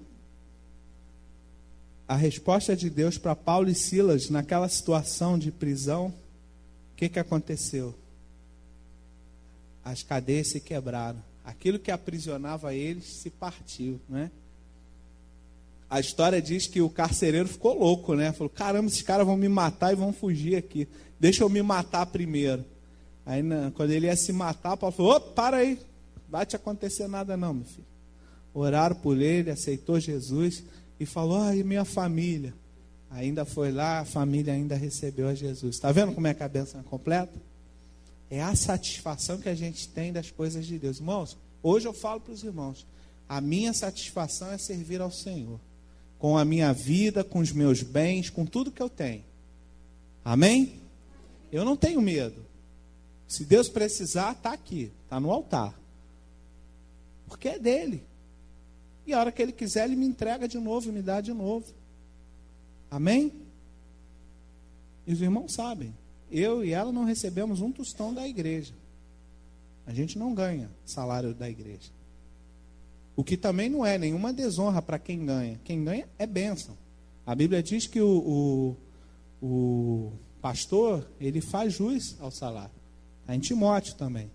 a resposta de Deus para Paulo e Silas, naquela situação de prisão, o que aconteceu? As cadeias se quebraram. Aquilo que aprisionava eles se partiu, né? A história diz que o carcereiro ficou louco, né? Falou, caramba, esses caras vão me matar e vão fugir aqui. Deixa eu me matar primeiro. Aí, quando ele ia se matar, Paulo falou, opa, para aí. Não vai te acontecer nada não, meu filho. Oraram por ele, aceitou Jesus e falou, e minha família? Ainda foi lá, a família ainda recebeu a Jesus. Está vendo como é que a bênção é completa? É a satisfação que a gente tem das coisas de Deus. Irmãos, hoje eu falo para os irmãos, a minha satisfação é servir ao Senhor. Com a minha vida, com os meus bens, com tudo que eu tenho. Amém? Eu não tenho medo. Se Deus precisar, está aqui, está no altar. Porque é dele. E a hora que ele quiser, ele me entrega de novo e me dá de novo. Amém? E os irmãos sabem, eu e ela não recebemos um tostão da igreja. A gente não ganha salário da igreja. O que também não é nenhuma desonra para quem ganha. Quem ganha é bênção. A Bíblia diz que o pastor, ele faz jus ao salário. Está em Timóteo também.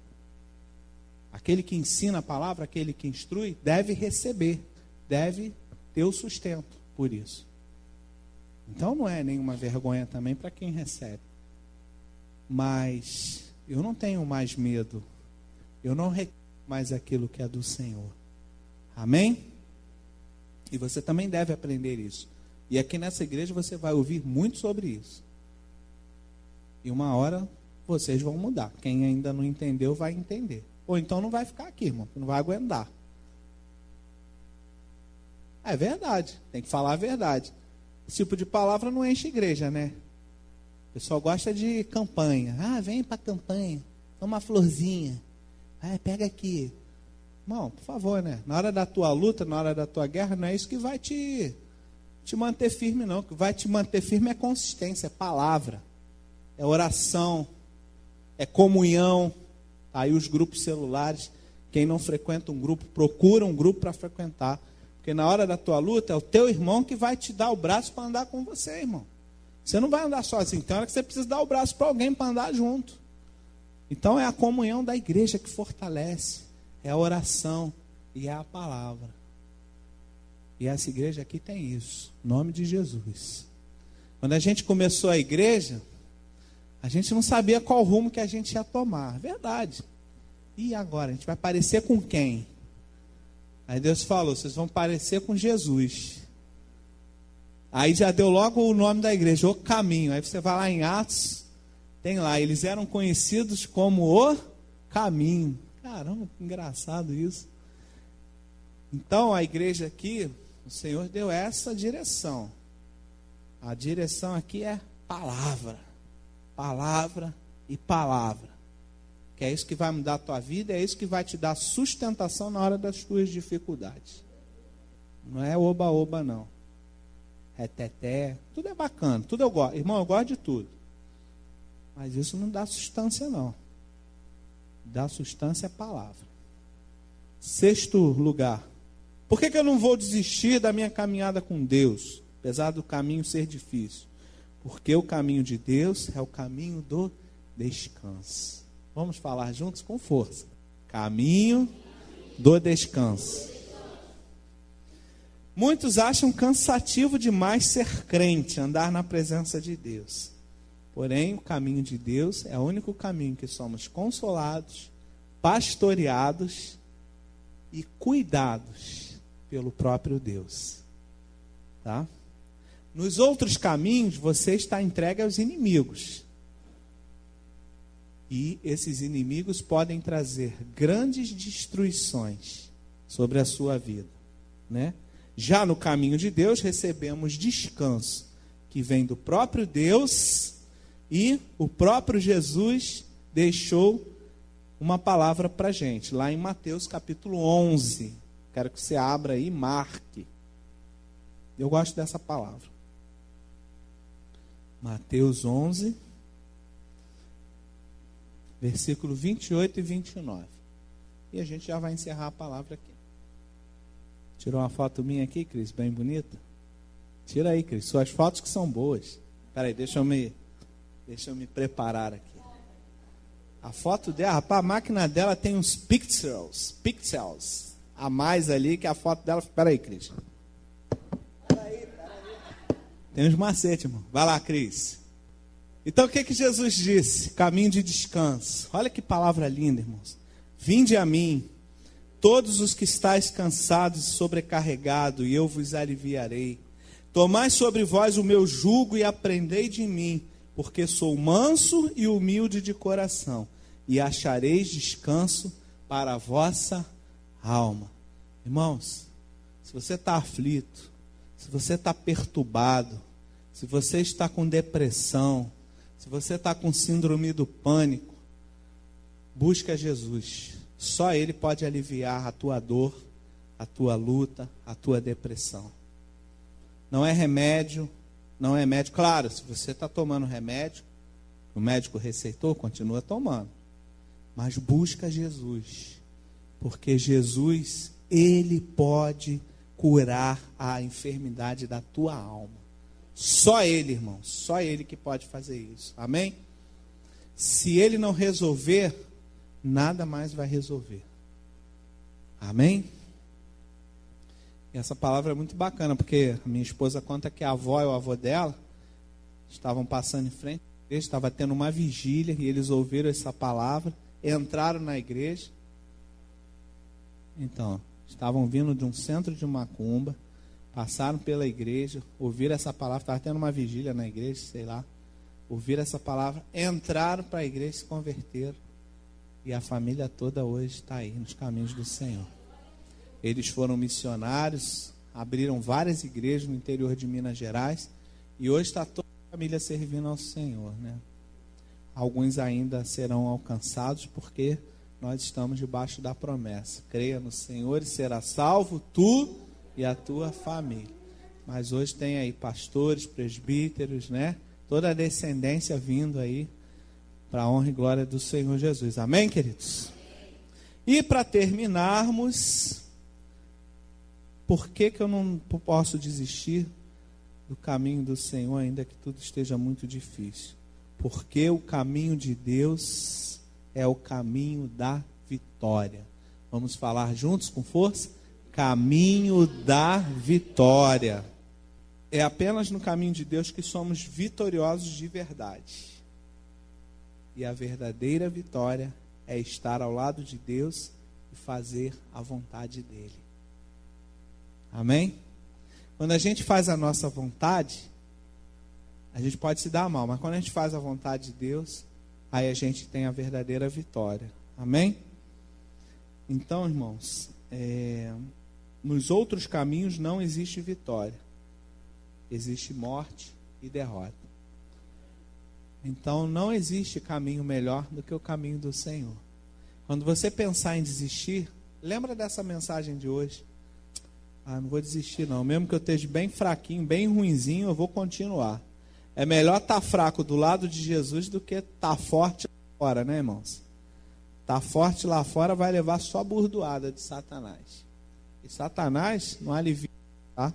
Aquele que ensina a palavra, aquele que instrui, deve receber, deve ter o sustento por isso. Então não é nenhuma vergonha também para quem recebe. Mas eu não tenho mais medo. Eu não requero mais aquilo que é do Senhor. Amém? E você também deve aprender isso. E aqui nessa igreja você vai ouvir muito sobre isso. E uma hora vocês vão mudar. Quem ainda não entendeu vai entender. Ou então não vai ficar aqui, irmão. Não vai aguentar. É verdade. Tem que falar a verdade. Esse tipo de palavra não enche igreja, né? O pessoal gosta de campanha. Ah, vem para campanha. Toma uma florzinha. Ah, pega aqui. Irmão, por favor, né? Na hora da tua luta, na hora da tua guerra, não é isso que vai te te manter firme, não. O que vai te manter firme é consistência, é palavra, é oração, é comunhão. Aí os grupos celulares, quem não frequenta um grupo, procura um grupo para frequentar. Porque na hora da tua luta, é o teu irmão que vai te dar o braço para andar com você, irmão. Você não vai andar sozinho, tem hora que você precisa dar o braço para alguém para andar junto. Então é a comunhão da igreja que fortalece, é a oração e é a palavra. E essa igreja aqui tem isso, em nome de Jesus. Quando a gente começou a igreja, a gente não sabia qual rumo que a gente ia tomar, verdade. E agora, a gente vai parecer com quem? Aí Deus falou, vocês vão parecer com Jesus. Aí já deu logo o nome da igreja, O Caminho. Aí você vai lá em Atos, tem lá, eles eram conhecidos como O Caminho. Caramba, que engraçado isso. Então a igreja aqui, o Senhor deu essa direção. A direção aqui é palavra. Palavra e palavra. Que é isso que vai mudar a tua vida, é isso que vai te dar sustentação na hora das tuas dificuldades. Não é oba-oba, não. É teté, tudo é bacana, tudo eu gosto. Irmão, eu gosto de tudo. Mas isso não dá sustância, não. Dá sustância é palavra. 6º lugar. Por que eu não vou desistir da minha caminhada com Deus, apesar do caminho ser difícil? Porque o caminho de Deus é o caminho do descanso. Vamos falar juntos com força. Caminho do descanso. Muitos acham cansativo demais ser crente, andar na presença de Deus. Porém, o caminho de Deus é o único caminho que somos consolados, pastoreados e cuidados pelo próprio Deus. Tá? Nos outros caminhos, você está entregue aos inimigos. E esses inimigos podem trazer grandes destruições sobre a sua vida, né? Já no caminho de Deus, recebemos descanso, que vem do próprio Deus, e o próprio Jesus deixou uma palavra para a gente, lá em Mateus capítulo 11. Quero que você abra aí e marque. Eu gosto dessa palavra. Mateus 11, versículo 28 e 29. E a gente já vai encerrar a palavra aqui. Tirou uma foto minha aqui, Cris, bem bonita? Tira aí, Cris, suas fotos que são boas. Espera aí, deixa eu me preparar aqui. A foto dela, rapaz, a máquina dela tem uns pixels a mais ali, que a foto dela... Espera aí, Cris. Tem uns macetes, irmão. Vai lá, Cris. Então, o que Jesus disse? Caminho de descanso. Olha que palavra linda, irmãos. Vinde a mim, todos os que estáis cansados e sobrecarregados, e eu vos aliviarei. Tomai sobre vós o meu jugo e aprendei de mim, porque sou manso e humilde de coração, e achareis descanso para a vossa alma. Irmãos, se você está aflito, se você está perturbado, se você está com depressão, se você está com síndrome do pânico, busca Jesus. Só Ele pode aliviar a tua dor, a tua luta, a tua depressão. Não é remédio, não é médico. Claro, se você está tomando remédio, o médico receitou, continua tomando. Mas busca Jesus, porque Jesus, Ele pode curar a enfermidade da tua alma. Só Ele, irmão, só Ele que pode fazer isso. Amém? Se Ele não resolver, nada mais vai resolver. Amém? E essa palavra é muito bacana, porque a minha esposa conta que a avó e o avô dela estavam passando em frente à igreja, estava tendo uma vigília, e eles ouviram essa palavra, entraram na igreja. Então, estavam vindo de um centro de macumba, passaram pela igreja, ouviram essa palavra, estava tendo uma vigília na igreja, sei lá, ouviram essa palavra, entraram para a igreja, se converteram, e a família toda hoje está aí nos caminhos do Senhor. Eles foram missionários, abriram várias igrejas no interior de Minas Gerais, e hoje está toda a família servindo ao Senhor, né? Alguns ainda serão alcançados, porque nós estamos debaixo da promessa. Creia no Senhor e será salvo tu e a tua família. mas hoje tem aí pastores, presbíteros, né? Toda a descendência vindo aí para a honra e glória do Senhor Jesus. Amém, queridos? E para terminarmos, por que eu não posso desistir do caminho do Senhor, ainda que tudo esteja muito difícil? Porque o caminho de Deus é o caminho da vitória. Vamos falar juntos com força? Caminho da vitória. É apenas no caminho de Deus que somos vitoriosos de verdade. E a verdadeira vitória é estar ao lado de Deus e fazer a vontade dele. Amém? Quando a gente faz a nossa vontade, a gente pode se dar mal, mas quando a gente faz a vontade de Deus, aí a gente tem a verdadeira vitória. Amém? Então, irmãos, nos outros caminhos não existe vitória. Existe morte e derrota. Então, não existe caminho melhor do que o caminho do Senhor. Quando você pensar em desistir, lembra dessa mensagem de hoje. Não vou desistir não. Mesmo que eu esteja bem fraquinho, bem ruinzinho, eu vou continuar. É melhor estar fraco do lado de Jesus do que estar forte lá fora, né, irmãos? Estar forte lá fora vai levar só burdoada de Satanás. E Satanás não alivia, tá?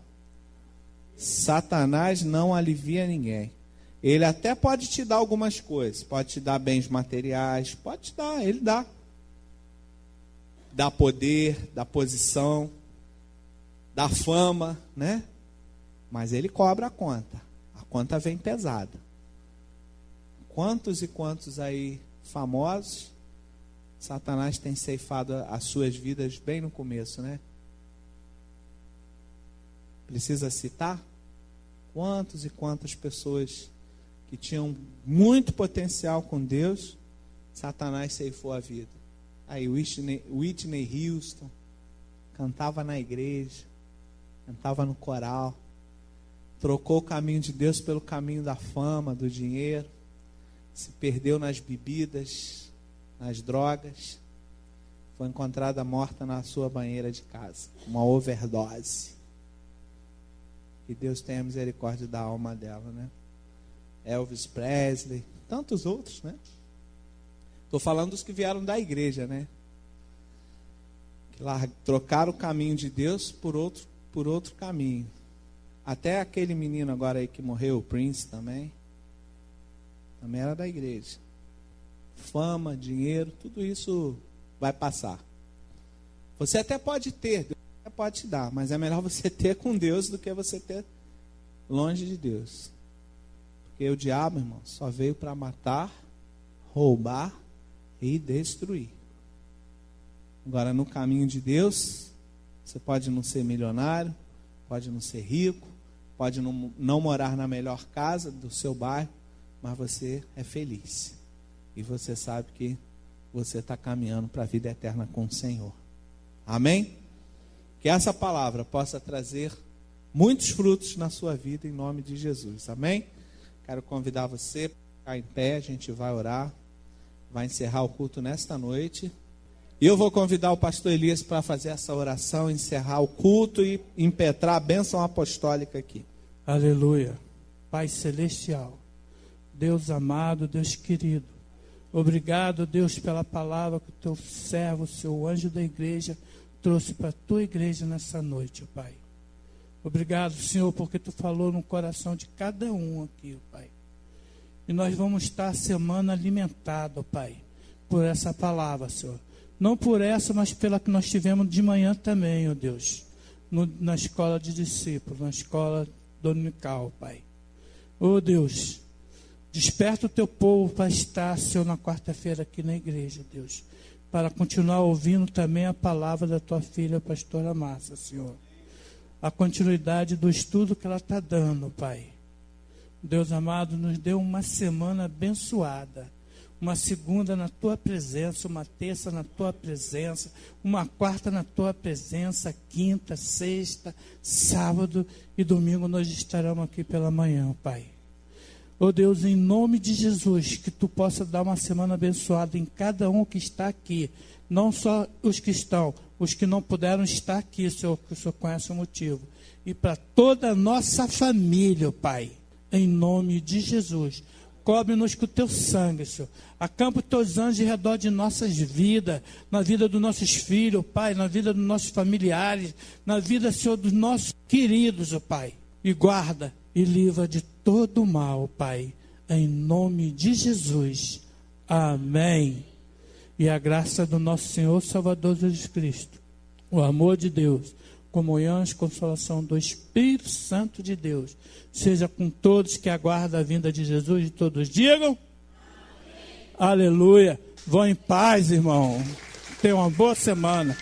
Satanás não alivia ninguém. Ele até pode te dar algumas coisas. Pode te dar bens materiais. Pode te dar, ele dá. Dá poder, dá posição, dá fama, né? Mas ele cobra a conta. A conta vem pesada. Quantos e quantos aí famosos Satanás tem ceifado as suas vidas bem no começo, né? Precisa citar? Quantos e quantas pessoas que tinham muito potencial com Deus, Satanás ceifou a vida. Aí Whitney Houston cantava na igreja, cantava no coral, trocou o caminho de Deus pelo caminho da fama, do dinheiro, se perdeu nas bebidas, nas drogas, foi encontrada morta na sua banheira de casa, uma overdose. Que Deus tenha misericórdia da alma dela, né? Elvis Presley, tantos outros, né? Estou falando dos que vieram da igreja, né? Que lá trocaram o caminho de Deus por outro caminho. Até aquele menino agora aí que morreu, o Prince também era da igreja. Fama, dinheiro, tudo isso vai passar. Você até pode ter, Deus até pode te dar, mas é melhor você ter com Deus do que você ter longe de Deus. Porque o diabo, irmão, só veio para matar, roubar e destruir. Agora, no caminho de Deus, você pode não ser milionário, pode não ser rico, pode não morar na melhor casa do seu bairro, mas você é feliz. E você sabe que você está caminhando para a vida eterna com o Senhor. Amém? Que essa palavra possa trazer muitos frutos na sua vida, em nome de Jesus. Amém? Quero convidar você para ficar em pé, a gente vai orar, vai encerrar o culto nesta noite. E eu vou convidar o pastor Elias para fazer essa oração, encerrar o culto e impetrar a bênção apostólica aqui. Aleluia. Pai celestial, Deus amado, Deus querido, obrigado, Deus, pela palavra que o teu servo, o seu anjo da igreja, trouxe para a tua igreja nessa noite, Pai. Obrigado, Senhor, porque tu falou no coração de cada um aqui, Pai. E nós vamos estar a semana alimentado, Pai, por essa palavra, Senhor. Não por essa, mas pela que nós tivemos de manhã também, ó Deus. Na escola de discípulos, na escola dominical, Pai. Ó Deus, desperta o teu povo para estar, Senhor, na quarta-feira aqui na igreja, Deus. Para continuar ouvindo também a palavra da tua filha, a pastora Márcia, Senhor. A continuidade do estudo que ela está dando, Pai. Deus amado, nos deu uma semana abençoada. Uma segunda na tua presença, uma terça na tua presença, uma quarta na tua presença, quinta, sexta, sábado e domingo nós estaremos aqui pela manhã, Pai. Ó Deus, em nome de Jesus, que tu possa dar uma semana abençoada em cada um que está aqui. Não só os que estão, os que não puderam estar aqui, Senhor, que o Senhor conhece o motivo. e para toda a nossa família, Pai. Em nome de Jesus. Cobre-nos com o teu sangue, Senhor. Acampa os teus anjos em redor de nossas vidas, na vida dos nossos filhos, Pai, na vida dos nossos familiares, na vida, Senhor, dos nossos queridos, Pai. E guarda e livra de todo o mal, Pai. Em nome de Jesus. Amém. E a graça do nosso Senhor Salvador Jesus Cristo, o amor de Deus, comunhão e consolação do Espírito Santo de Deus, seja com todos que aguardam a vinda de Jesus, e todos digam: amém. Aleluia. Vão em paz, irmão. Tenha uma boa semana.